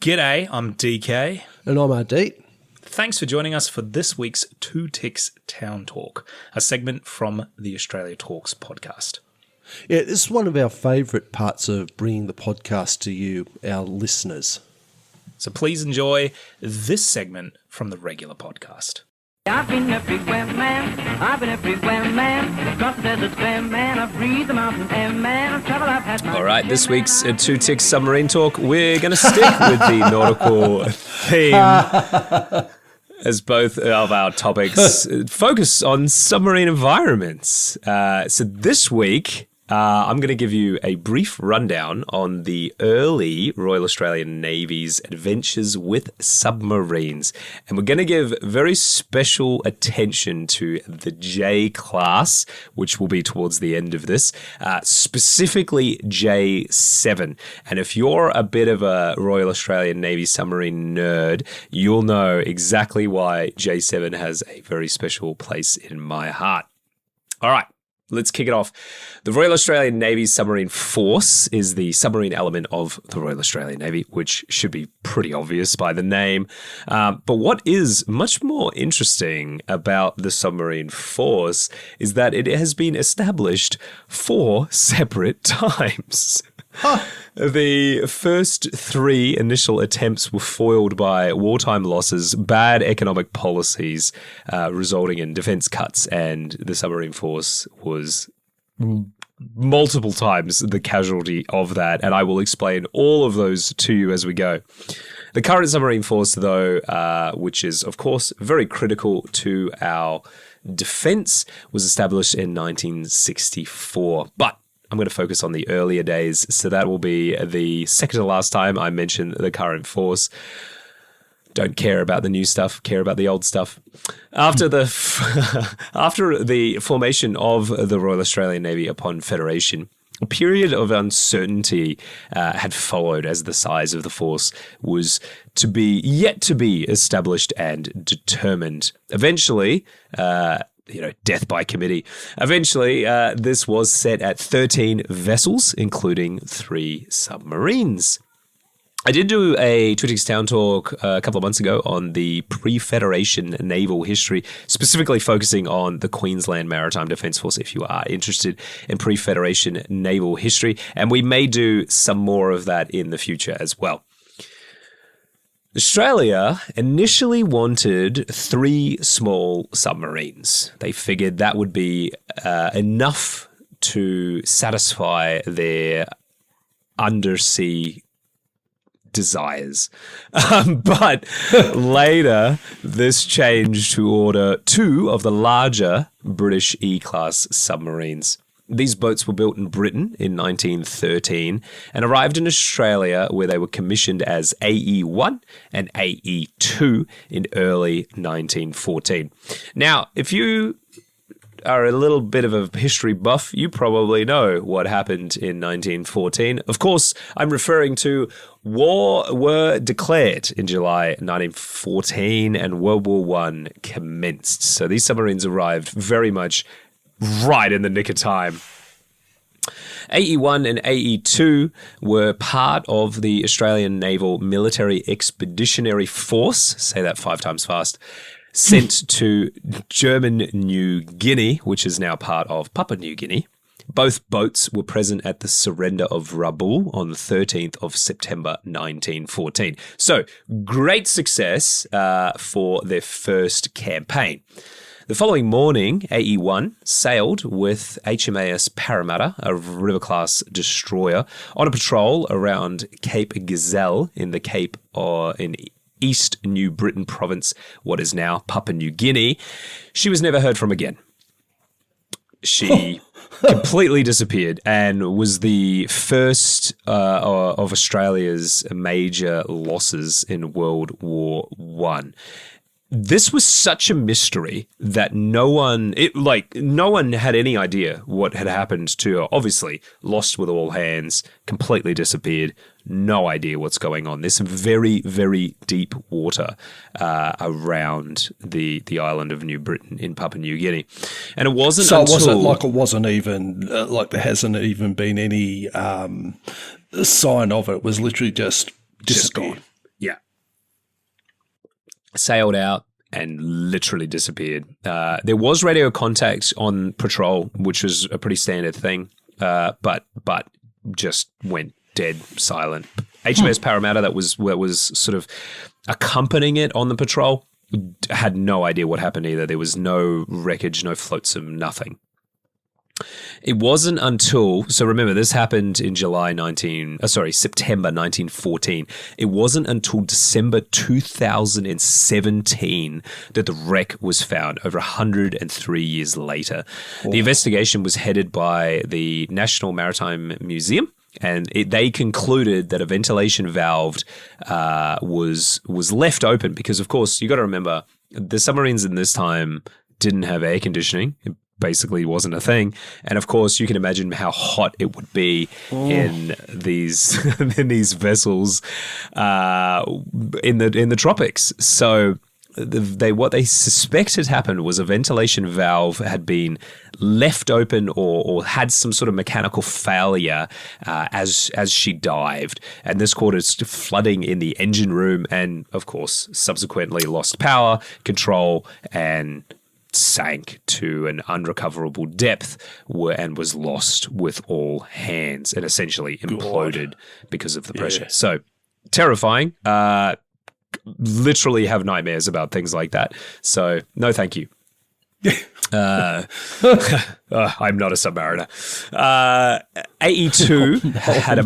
G'day, I'm DK. And I'm Ardeet. Thanks for joining us for this week's Two Ticks Town Talk, a segment from the Australia Talks podcast. Yeah, this is one of our favourite parts of bringing the podcast to you, our listeners. So please enjoy this segment from the regular podcast. I've been everywhere, man. I've been everywhere, man. Across the desert, fair man. I've breathed the mountain air, man. I've traveled, I've had. All right, this week's Two Ticks Submarine Talk, we're going to stick with the nautical theme as both of our topics focus on submarine environments. So this week, I'm going to give you a brief rundown on the early Royal Australian Navy's adventures with submarines. And we're going to give very special attention to the J class, which will be towards the end of this, specifically J7. And if you're a bit of a Royal Australian Navy submarine nerd, you'll know exactly why J7 has a very special place in my heart. All right. Let's kick it off. The Royal Australian Navy Submarine Force is the submarine element of the Royal Australian Navy, which should be pretty obvious by the name. But what is much more interesting about the Submarine Force is that it has been established 4 separate times. The first 3 initial attempts were foiled by wartime losses, bad economic policies, resulting in defense cuts, and the submarine force was multiple times the casualty of that, and I will explain all of those to you as we go. The current submarine force, though, which is, of course, very critical to our defense, was established in 1964, but I'm going to focus on the earlier days, so that will be the second to last time I mention the current force. Don't care about the new stuff, care about the old stuff. After the formation of the Royal Australian Navy upon Federation, a period of uncertainty had followed as the size of the force was yet to be established and determined. Eventually, death by committee. Eventually, this was set at 13 vessels, including 3 submarines. I did do a Two Ticks Town Talk a couple of months ago on the pre-Federation naval history, specifically focusing on the Queensland Maritime Defence Force, if you are interested in pre-Federation naval history. And we may do some more of that in the future as well. Australia initially wanted 3 small submarines. They figured that would be enough to satisfy their undersea desires. But later, this changed to order 2 of the larger British E-class submarines. These boats were built in Britain in 1913 and arrived in Australia, where they were commissioned as AE1 and AE2 in early 1914. Now, if you are a little bit of a history buff, you probably know what happened in 1914. Of course, I'm referring to war were declared in July 1914 and World War I commenced. So these submarines arrived very much right in the nick of time. AE1 and AE2 were part of the Australian Naval Military Expeditionary Force, say that 5 times fast, sent to German New Guinea, which is now part of Papua New Guinea. Both boats were present at the surrender of Rabaul on the 13th of September 1914. So, great success for their first campaign. The following morning, AE1 sailed with HMAS Parramatta, a river-class destroyer, on a patrol around Cape Gazelle in East New Britain province, what is now Papua New Guinea. She was never heard from again. She completely disappeared and was the first of Australia's major losses in World War I. This was such a mystery that no one had any idea what had happened to her. Obviously, lost with all hands, completely disappeared. No idea what's going on. There's some very, very deep water around the island of New Britain in Papua New Guinea, and it wasn't. So it wasn't even like there hasn't even been any sign of it. It was literally just disappeared. Gone. sailed out and literally disappeared. There was radio contact on patrol, which was a pretty standard thing, but just went dead silent. HMS Parramatta that was sort of accompanying it on the patrol had no idea what happened either. There was no wreckage, no flotsam, nothing. It wasn't until, so remember, this happened in September 1914. It wasn't until December 2017 that the wreck was found, over 103 years later. Oh. The investigation was headed by the National Maritime Museum, and they concluded that a ventilation valve was left open because, of course, you got to remember, the submarines in this time didn't have air conditioning. It basically wasn't a thing, and of course, you can imagine how hot it would be in these vessels in the tropics. So what they suspect had happened was a ventilation valve had been left open or had some sort of mechanical failure as she dived, and this caused flooding in the engine room, and of course, subsequently lost power, control, and sank to an unrecoverable depth and was lost with all hands and essentially imploded because of the pressure. So terrifying. Literally have nightmares about things like that. So no, thank you. I'm not a submariner. AE2 had a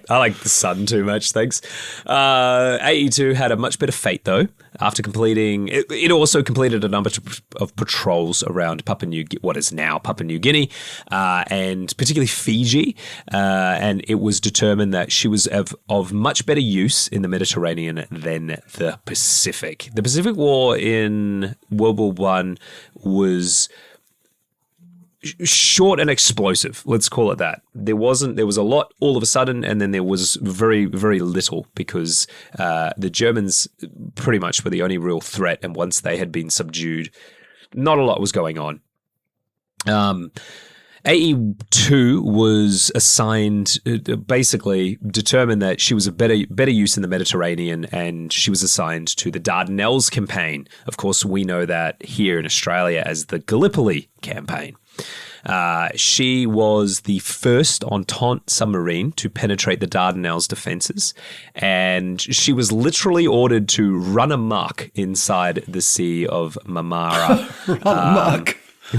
I like the sun too much, thanks. AE2 had a much better fate though. After completing, it also completed a number of patrols around what is now Papua New Guinea, and particularly Fiji, and it was determined that she was of much better use in the Mediterranean than the Pacific. The Pacific War in World War I was short and explosive. Let's call it that. There was a lot all of a sudden, and then there was very, very little because the Germans pretty much were the only real threat. And once they had been subdued, not a lot was going on. AE2 was assigned, basically determined that she was a better use in the Mediterranean, and she was assigned to the Dardanelles campaign. Of course, we know that here in Australia as the Gallipoli campaign. She was the first Entente submarine to penetrate the Dardanelles defenses, and she was literally ordered to run amok inside the Sea of Marmara.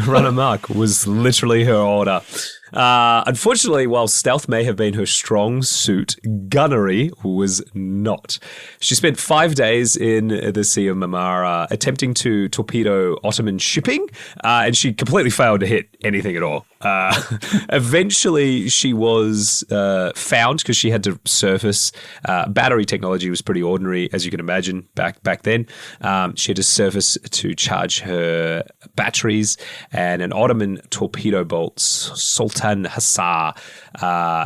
Run amok was literally her order. Unfortunately, while stealth may have been her strong suit, gunnery was not. She spent 5 days in the Sea of Marmara attempting to torpedo Ottoman shipping, and she completely failed to hit anything at all. Eventually, she was found because she had to surface. Battery technology was pretty ordinary, as you can imagine, back then. She had to surface to charge her batteries, and an Ottoman torpedo bolt, Sultan Hussar,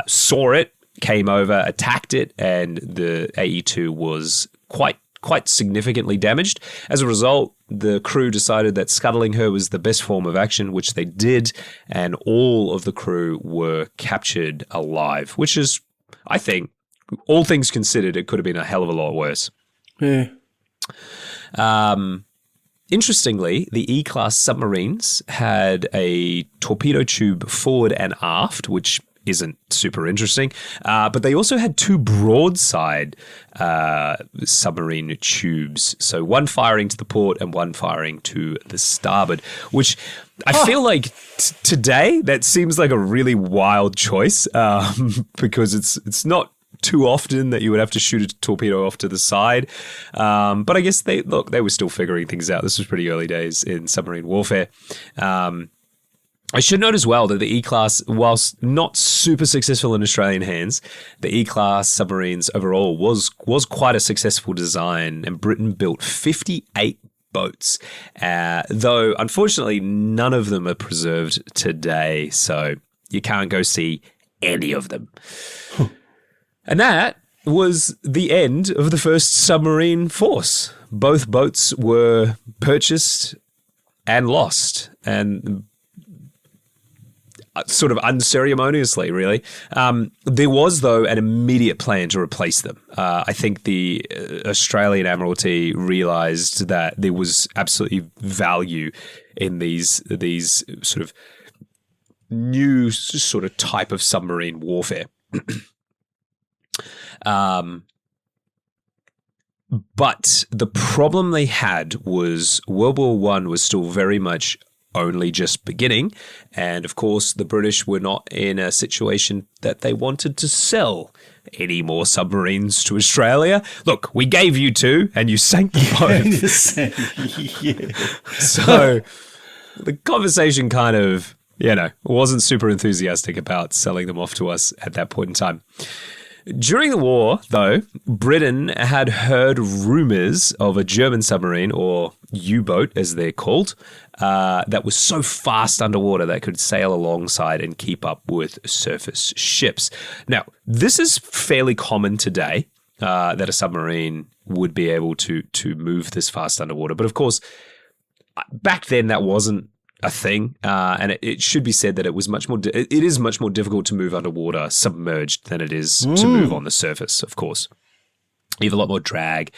saw it, came over, attacked it, and the AE2 was quite significantly damaged. As a result, the crew decided that scuttling her was the best form of action, which they did, and all of the crew were captured alive, which is, I think, all things considered, it could have been a hell of a lot worse. Yeah. Interestingly, the E-class submarines had a torpedo tube forward and aft, which isn't super interesting, but they also had two broadside submarine tubes, so one firing to the port and one firing to the starboard, which I feel like today that seems like a really wild choice because it's not too often that you would have to shoot a torpedo off to the side. But I guess they were still figuring things out. This was pretty early days in submarine warfare. I should note as well that the E-class, whilst not super successful in Australian hands, the E-class submarines overall was quite a successful design, and Britain built 58 boats, though unfortunately none of them are preserved today, so you can't go see any of them. And that was the end of the first submarine force. Both boats were purchased and lost. And sort of unceremoniously, really. There was, though, an immediate plan to replace them. I think the Australian Admiralty realised that there was absolutely value in these sort of new sort of type of submarine warfare. But the problem they had was World War I was still very much only just beginning. And of course, the British were not in a situation that they wanted to sell any more submarines to Australia. Look, we gave you 2 and you sank them both. So the conversation kind of, wasn't super enthusiastic about selling them off to us at that point in time. During the war, though, Britain had heard rumors of a German submarine, or U-boat as they're called, that was so fast underwater that it could sail alongside and keep up with surface ships. Now, this is fairly common today, that a submarine would be able to move this fast underwater. But of course, back then that wasn't a thing, and it should be said that it is much more difficult to move underwater submerged than it is to move on the surface, of course. You have a lot more drag.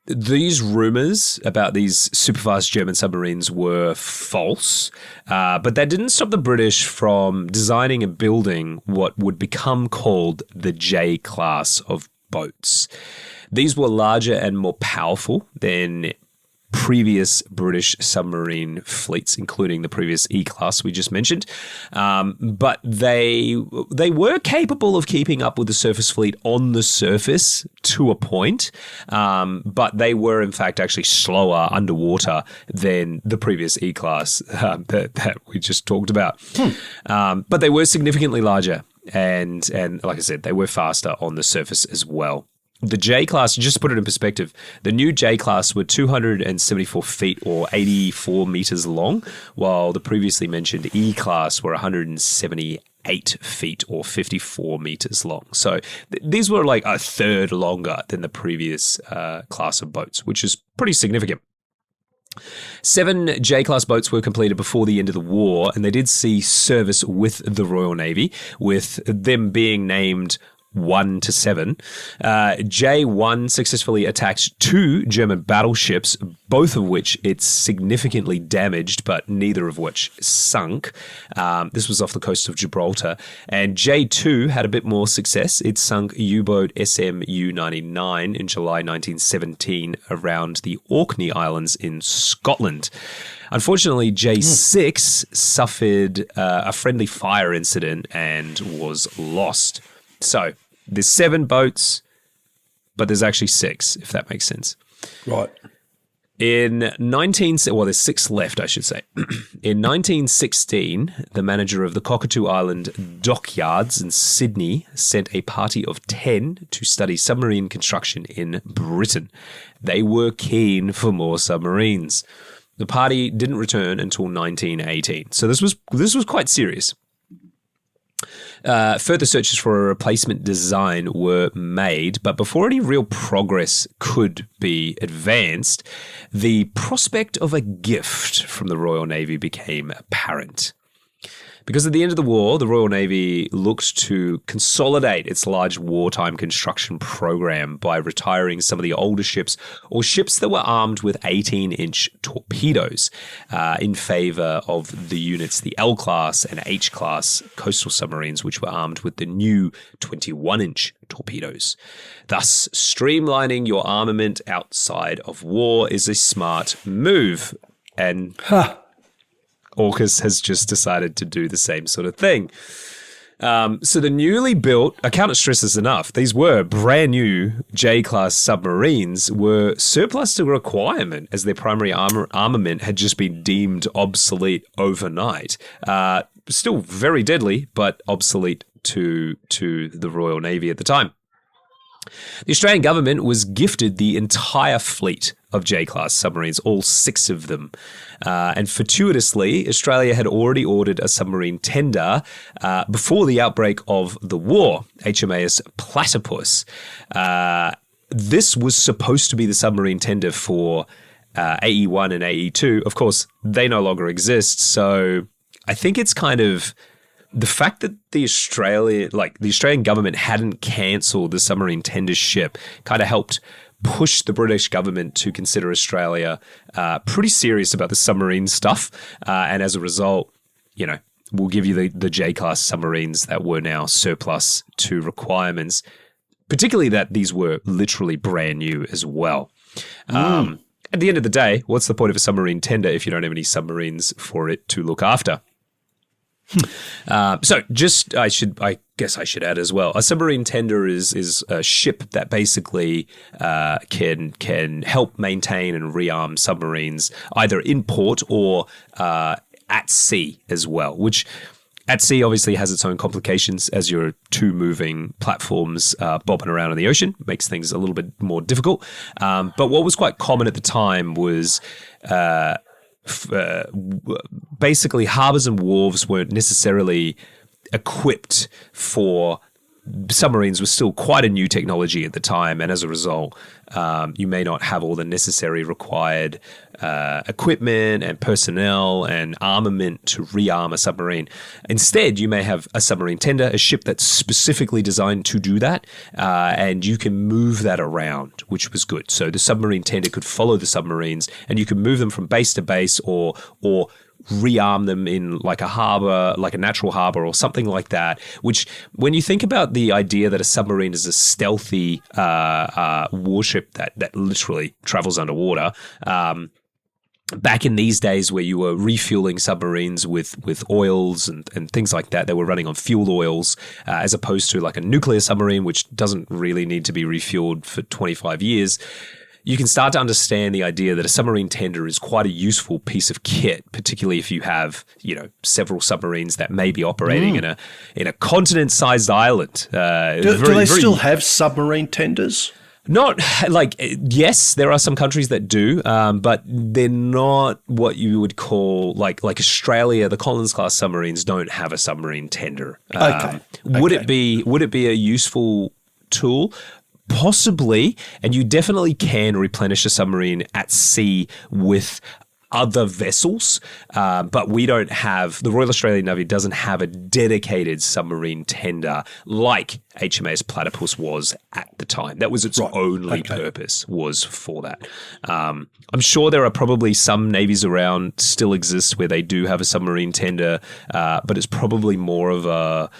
These rumors about these superfast German submarines were false, but that didn't stop the British from designing and building what would become called the J class of boats. These were larger and more powerful than previous British submarine fleets, including the previous E-class we just mentioned. But they were capable of keeping up with the surface fleet on the surface to a point, but they were in fact actually slower underwater than the previous E-class that we just talked about. But they were significantly larger, and like I said, they were faster on the surface as well. The J-class, just to put it in perspective, the new J-class were 274 feet or 84 meters long, while the previously mentioned E-class were 178 feet or 54 meters long. So these were like a third longer than the previous class of boats, which is pretty significant. 7 J-class boats were completed before the end of the war, and they did see service with the Royal Navy, with them being named 1 to 7. J1 successfully attacked 2 German battleships, both of which it significantly damaged, but neither of which sunk. This was off the coast of Gibraltar. And J2 had a bit more success. It sunk U-boat SMU-99 in July 1917 around the Orkney Islands in Scotland. Unfortunately, J6 suffered a friendly fire incident and was lost. So there's 7 boats, but there's actually 6, if that makes sense. Right. There's 6 left, I should say. In 1916, the manager of the Cockatoo Island dockyards in Sydney sent a party of 10 to study submarine construction in Britain. They were keen for more submarines. The party didn't return until 1918. So this was quite serious. Further searches for a replacement design were made, but before any real progress could be advanced, the prospect of a gift from the Royal Navy became apparent. Because at the end of the war, the Royal Navy looked to consolidate its large wartime construction program by retiring some of the older ships or ships that were armed with 18-inch torpedoes in favor of the units, the L-class and H-class coastal submarines, which were armed with the new 21-inch torpedoes. Thus, streamlining your armament outside of war is a smart move. And AUKUS has just decided to do the same sort of thing. So the newly built, I can't stress this enough, these were brand new J-class submarines were surplus to requirement as their primary armament had just been deemed obsolete overnight. Still very deadly, but obsolete to the Royal Navy at the time. The Australian government was gifted the entire fleet of J-class submarines, all 6 of them. And fortuitously, Australia had already ordered a submarine tender before the outbreak of the war, HMAS Platypus. This was supposed to be the submarine tender for AE1 and AE2. Of course, they no longer exist, so I think it's kind of the fact that the Australian government hadn't cancelled the submarine tender ship kind of helped push the British government to consider Australia pretty serious about the submarine stuff. And as a result, we'll give you the J-class submarines that were now surplus to requirements, particularly that these were literally brand new as well. At the end of the day, what's the point of a submarine tender if you don't have any submarines for it to look after? I guess I should add as well. A submarine tender is a ship that basically can help maintain and rearm submarines either in port or at sea as well, which at sea obviously has its own complications as your two moving platforms bobbing around in the ocean. Makes things a little bit more difficult. But what was quite common at the time was basically harbors and wharves weren't necessarily equipped for submarines. Was still quite a new technology at the time, and as a result, you may not have all the necessary required equipment and personnel and armament to rearm a submarine. Instead, you may have a submarine tender, a ship that's specifically designed to do that, and you can move that around, which was good. So the submarine tender could follow the submarines, and you can move them from base to base or rearm them in like a harbor, like a natural harbor or something like that, which when you think about the idea that a submarine is a stealthy warship that literally travels underwater, back in these days where you were refueling submarines with oils and things like that, they were running on fuel oils as opposed to like a nuclear submarine, which doesn't really need to be refueled for 25 years. You can start to understand the idea that a submarine tender is quite a useful piece of kit, particularly if you have, several submarines that may be operating in a continent-sized island. Do they still have submarine tenders? Not like, yes, there are some countries that do, but they're not what you would call like Australia. The Collins-class submarines don't have a submarine tender. Would it be a useful tool? Possibly, and you definitely can replenish a submarine at sea with other vessels, but we don't have, the Royal Australian Navy doesn't have a dedicated submarine tender like HMAS Platypus was at the time. That was its only purpose, was for that. I'm sure there are probably some navies around still exist where they do have a submarine tender, but it's probably more of a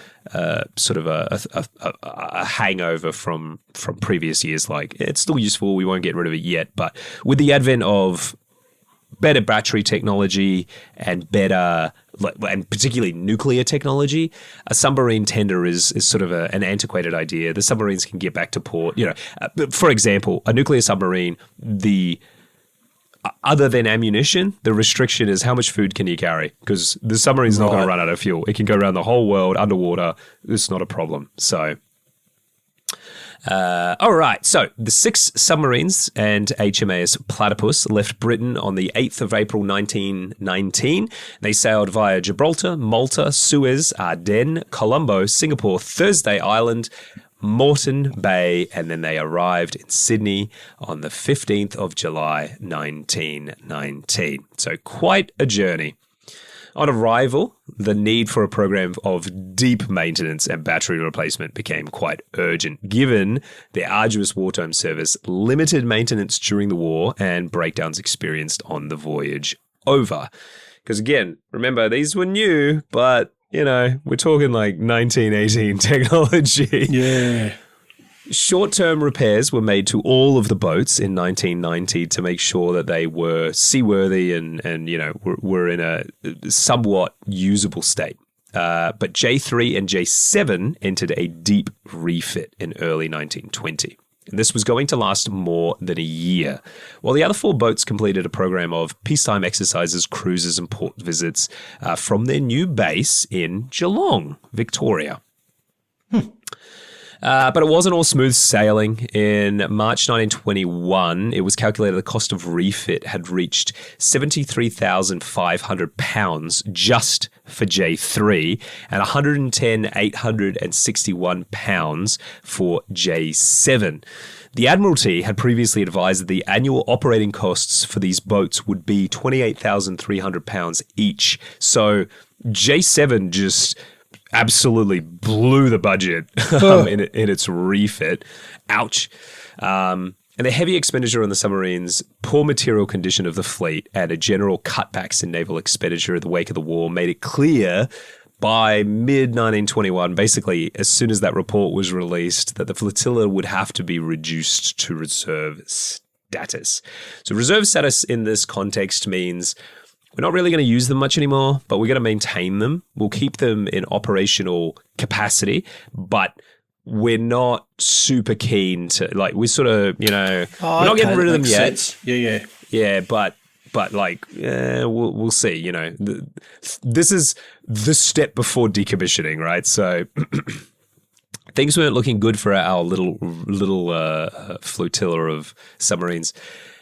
sort of a hangover from previous years. Like, it's still useful, we won't get rid of it yet, but with the advent of better battery technology and and particularly nuclear technology, a submarine tender is sort of an antiquated idea. The submarines can get back to port. For example, a nuclear submarine, other than ammunition, the restriction is how much food can you carry, because the submarine's not going to run out of fuel. It can go around the whole world underwater. It's not a problem. So, all right. So the 6 submarines and HMAS Platypus left Britain on the 8th of April 1919. They sailed via Gibraltar, Malta, Suez, Ardennes, Colombo, Singapore, Thursday Island, Moreton Bay, and then they arrived in Sydney on the 15th of July 1919. So quite a journey. On arrival, the need for a program of deep maintenance and battery replacement became quite urgent, given the arduous wartime service, limited maintenance during the war, and breakdowns experienced on the voyage over. Because again, remember, these were new, but we're talking like 1918 technology. Yeah. Short-term repairs were made to all of the boats in 1990 to make sure that they were seaworthy and were in a somewhat usable state. But J3 and J7 entered a deep refit in early 1920. And this was going to last more than a year, while the other 4 boats completed a program of peacetime exercises, cruises, and port visits from their new base in Geelong, Victoria. But it wasn't all smooth sailing. In March 1921, it was calculated the cost of refit had reached £73,500 just for J3 and 110,861 pounds for J7. The Admiralty had previously advised that the annual operating costs for these boats would be £28,300 each. So J7 just absolutely blew the budget in its refit. Ouch. And the heavy expenditure on the submarines, poor material condition of the fleet, and a general cutbacks in naval expenditure in the wake of the war made it clear by mid-1921, basically as soon as that report was released, that the flotilla would have to be reduced to reserve status. So reserve status in this context means we're not really going to use them much anymore, but we're going to maintain them. We'll keep them in operational capacity, but we're not super keen to, like, we're sort of, we're not getting rid of them yet. Sense. Yeah. Yeah, but we'll see. This is the step before decommissioning, right? So things weren't looking good for our little flotilla of submarines.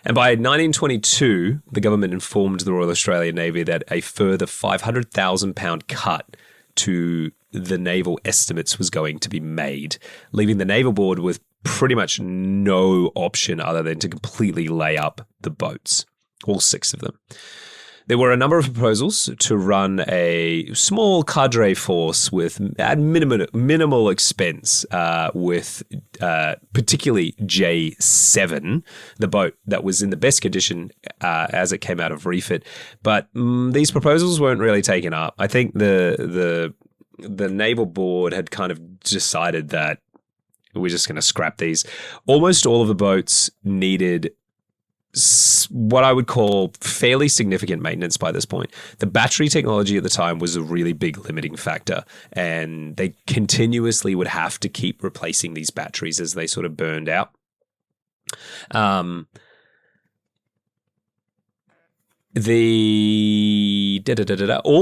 And by 1922, the government informed the Royal Australian Navy that a further £500,000 cut to the naval estimates was going to be made, leaving the Naval Board with pretty much no option other than to completely lay up the boats, all 6 of them. There were a number of proposals to run a small cadre force at minimal expense with particularly J7, the boat that was in the best condition as it came out of refit. But these proposals weren't really taken up. I think the Naval Board had kind of decided that we're just going to scrap these. Almost all of the boats needed what I would call fairly significant maintenance by this point. The battery technology at the time was a really big limiting factor, and they continuously would have to keep replacing these batteries as they sort of burned out. All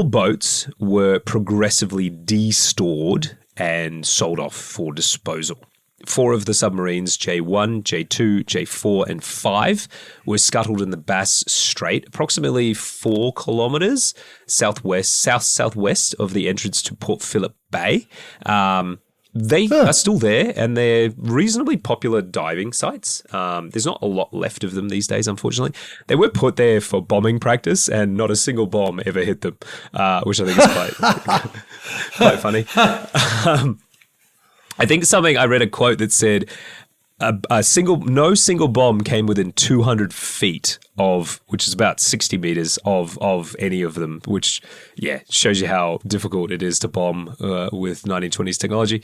boats were progressively de-stored and sold off for disposal. 4 of the submarines, J1, J2, J4, and 5, were scuttled in the Bass Strait, approximately 4 kilometers southwest of the entrance to Port Phillip Bay. They are still there, and they're reasonably popular diving sites. There's not a lot left of them these days, unfortunately. They were put there for bombing practice, and not a single bomb ever hit them, which I think is quite funny. I think I read a quote that said no single bomb came within 200 feet of, which is about 60 meters of any of them, which, shows you how difficult it is to bomb with 1920s technology.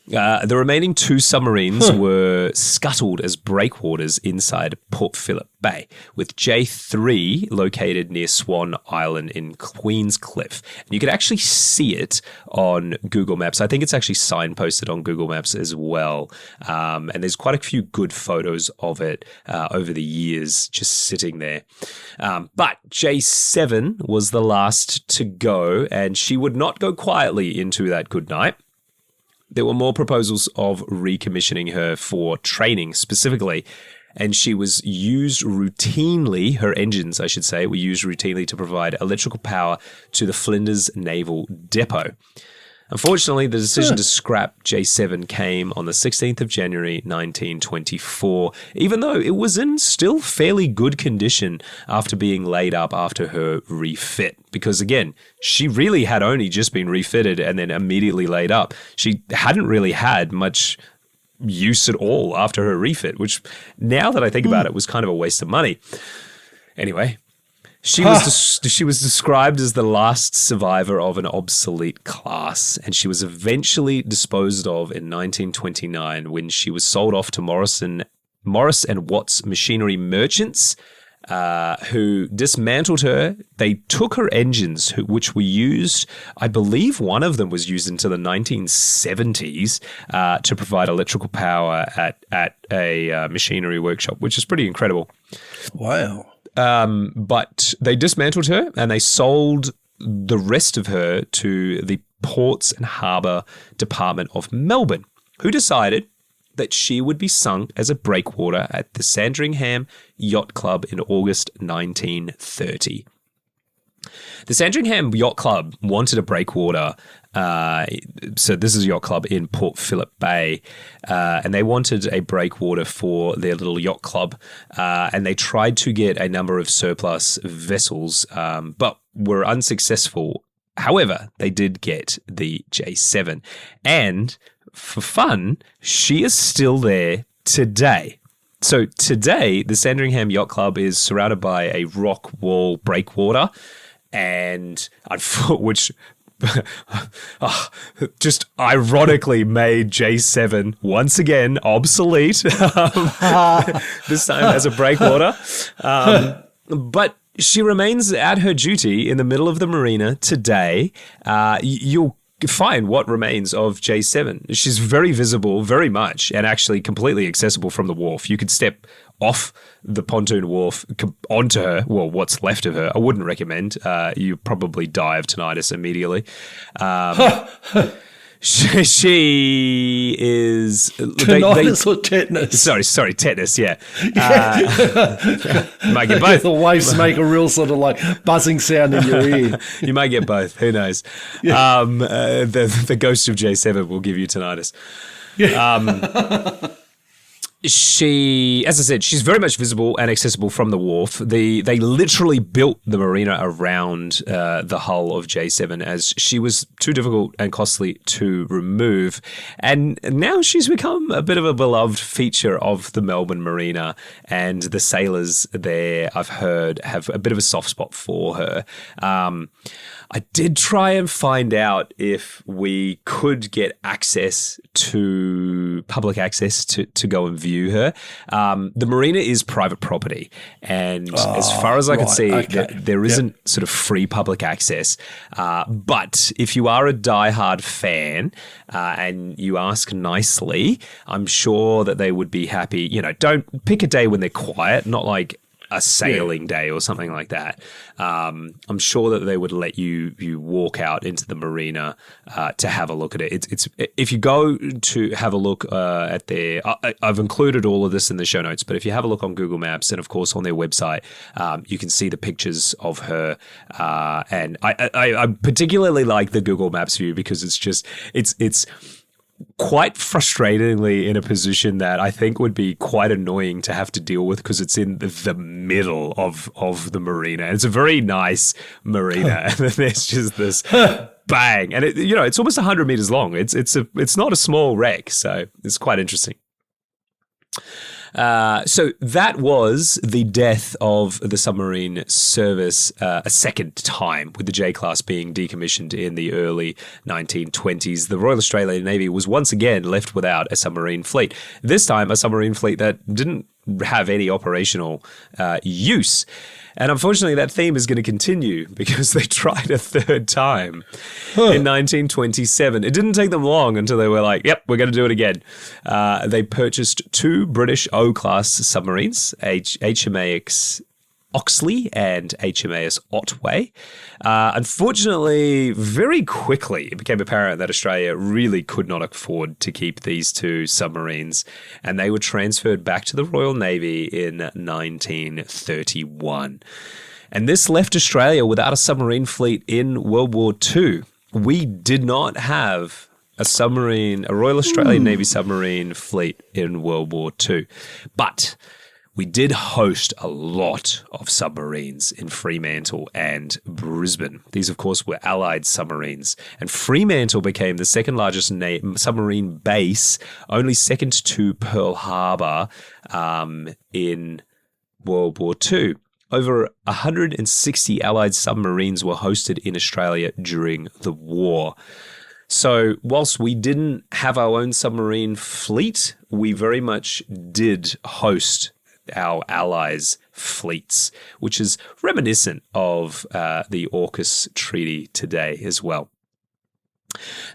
The remaining 2 submarines were scuttled as breakwaters inside Port Phillip Bay, with J3 located near Swan Island in Queenscliff. And you could actually see it on Google Maps. I think it's actually signposted on Google Maps as well. And there's quite a few good photos of it over the years just sitting there. But J7 was the last to go, and she would not go quietly into that good night. There were more proposals of recommissioning her for training specifically, and she was used routinely, her engines, I should say, were used routinely to provide electrical power to the Flinders Naval Depot. Unfortunately, the decision to scrap J7 came on the 16th of January, 1924, even though it was in still fairly good condition after being laid up after her refit. Because again, she really had only just been refitted and then immediately laid up. She hadn't really had much use at all after her refit, which now that I think about it was kind of a waste of money. Anyway, she was described as the last survivor of an obsolete class, and she was eventually disposed of in 1929 when she was sold off to Morris and Watts Machinery Merchants, who dismantled her. They took her engines, which were used, I believe one of them was used into the 1970s to provide electrical power at a machinery workshop, which is pretty incredible. Wow. But they dismantled her and they sold the rest of her to the Ports and Harbour Department of Melbourne, who decided that she would be sunk as a breakwater at the Sandringham Yacht Club in August 1930. The Sandringham Yacht Club wanted a breakwater. So this is a yacht club in Port Phillip Bay, and they wanted a breakwater for their little yacht club, and they tried to get a number of surplus vessels, but were unsuccessful. However, they did get the J7, and for fun, she is still there today. So today, the Sandringham Yacht Club is surrounded by a rock wall breakwater, and which just ironically made J7 once again obsolete, this time as a breakwater. But she remains at her duty in the middle of the marina today. You'll find what remains of J7. She's very visible, very much, and actually completely accessible from the wharf. You could step off the pontoon wharf onto her, well, what's left of her. I wouldn't recommend. You probably die of tinnitus immediately. She is tinnitus or tetanus. Sorry, tetanus. Yeah, you might get both. The waves make a real sort of like buzzing sound in your ear. You might get both. Who knows? Yeah. The ghost of J7 will give you tinnitus. Yeah. She, as I said, she's very much visible and accessible from the wharf. They literally built the marina around the hull of J7 as she was too difficult and costly to remove. And now she's become a bit of a beloved feature of the Melbourne Marina, and the sailors there, I've heard, have a bit of a soft spot for her. I did try and find out if we could get public access to go and view her. The marina is private property, and as far as I could see, there isn't sort of free public access. But if you are a diehard fan and you ask nicely, I'm sure that they would be happy. You know, don't pick a day when they're quiet, not like a sailing day or something like that. I'm sure that they would let you walk out into the marina to have a look at it. It's if you go to have a look at their, I've included all of this in the show notes, but if you have a look on Google Maps and of course on their website, you can see the pictures of her. And I particularly like the Google Maps view because it's quite frustratingly in a position that I think would be quite annoying to have to deal with because it's in the middle of the marina. It's a very nice marina, and then there's just this bang, and it's almost 100 meters long. It's not a small wreck, so it's quite interesting. So that was the death of the submarine service a second time, with the J-class being decommissioned in the early 1920s. The Royal Australian Navy was once again left without a submarine fleet, this time a submarine fleet that didn't have any operational use. And unfortunately, that theme is going to continue because they tried a third time in 1927. It didn't take them long until they were like, yep, we're going to do it again. They purchased 2 British O-class submarines, HMAS Oxley and HMAS Otway. Unfortunately, very quickly, it became apparent that Australia really could not afford to keep these 2 submarines, and they were transferred back to the Royal Navy in 1931. And this left Australia without a submarine fleet in World War II. We did not have a Royal Australian Navy submarine fleet in World War II. But we did host a lot of submarines in Fremantle and Brisbane. These, of course, were Allied submarines. And Fremantle became the second largest submarine base, only second to Pearl Harbor in World War II. Over 160 Allied submarines were hosted in Australia during the war. So whilst we didn't have our own submarine fleet, we very much did host our allies' fleets, which is reminiscent of the AUKUS Treaty today as well.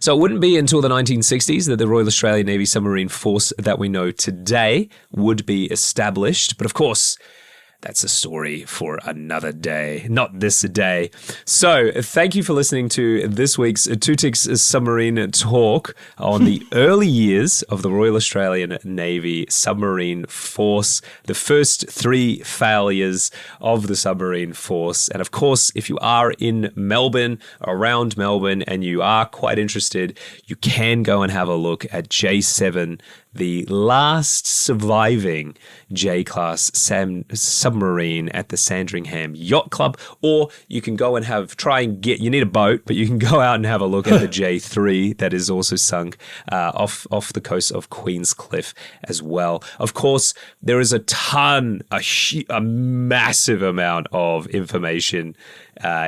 So it wouldn't be until the 1960s that the Royal Australian Navy submarine force that we know today would be established. But of course, that's a story for another day, not this day. So thank you for listening to this week's Two Ticks Submarine Talk on the early years of the Royal Australian Navy submarine force, the first 3 failures of the submarine force. And of course, if you are in Melbourne, around Melbourne, and you are quite interested, you can go and have a look at J7, the last surviving J-class submarine at the Sandringham Yacht Club, or you can go and you need a boat, but you can go out and have a look at the J3 that is also sunk off the coast of Queenscliff as well. Of course, there is a massive amount of information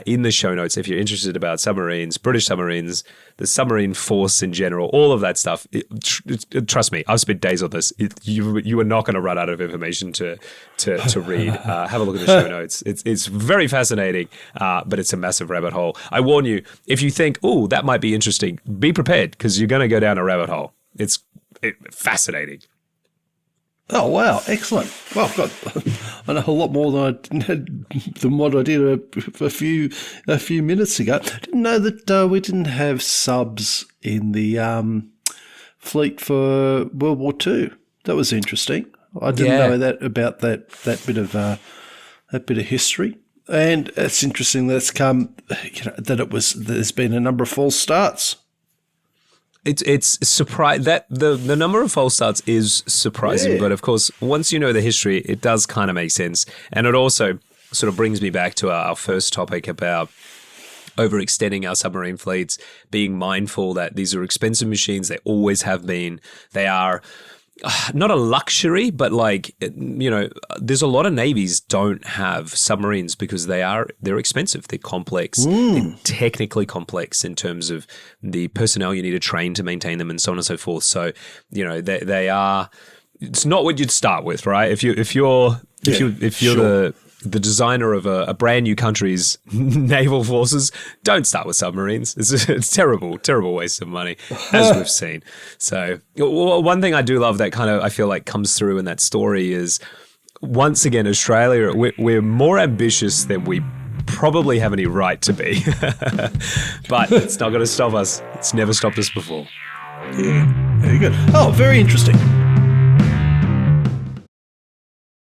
in the show notes if you're interested about submarines, British submarines, the submarine force in general, all of that stuff. Trust me, I've spent days on this. You are not going to run out of information to read. Have a look at the show notes. It's very fascinating, but it's a massive rabbit hole. I warn you, if you think, oh, that might be interesting, be prepared because you're going to go down a rabbit hole. It's fascinating. Oh wow! Excellent. Well, I know a lot more than what I did a few minutes ago. Didn't know that we didn't have subs in the fleet for World War II. That was interesting. I didn't know that about that bit of history. And it's interesting that it's come. There's been a number of false starts. It's surprise that the number of false starts is surprising, but of course, once you know the history, it does kind of make sense, and it also sort of brings me back to our first topic about overextending our submarine fleets, being mindful that these are expensive machines. They always have been. They are not a luxury, but there's a lot of navies don't have submarines because they're expensive. They're complex. They're technically complex in terms of the personnel you need to train to maintain them and so on and so forth. So, they are. It's not what you'd start with, right? If you're the designer of a brand new country's naval forces, don't start with submarines. It's terrible waste of money, as we've seen. So one thing I do love that kind of I feel like comes through in that story is, once again, Australia, we're more ambitious than we probably have any right to be. But it's not going to stop us. It's never stopped us before. Yeah, very good. Oh, very interesting.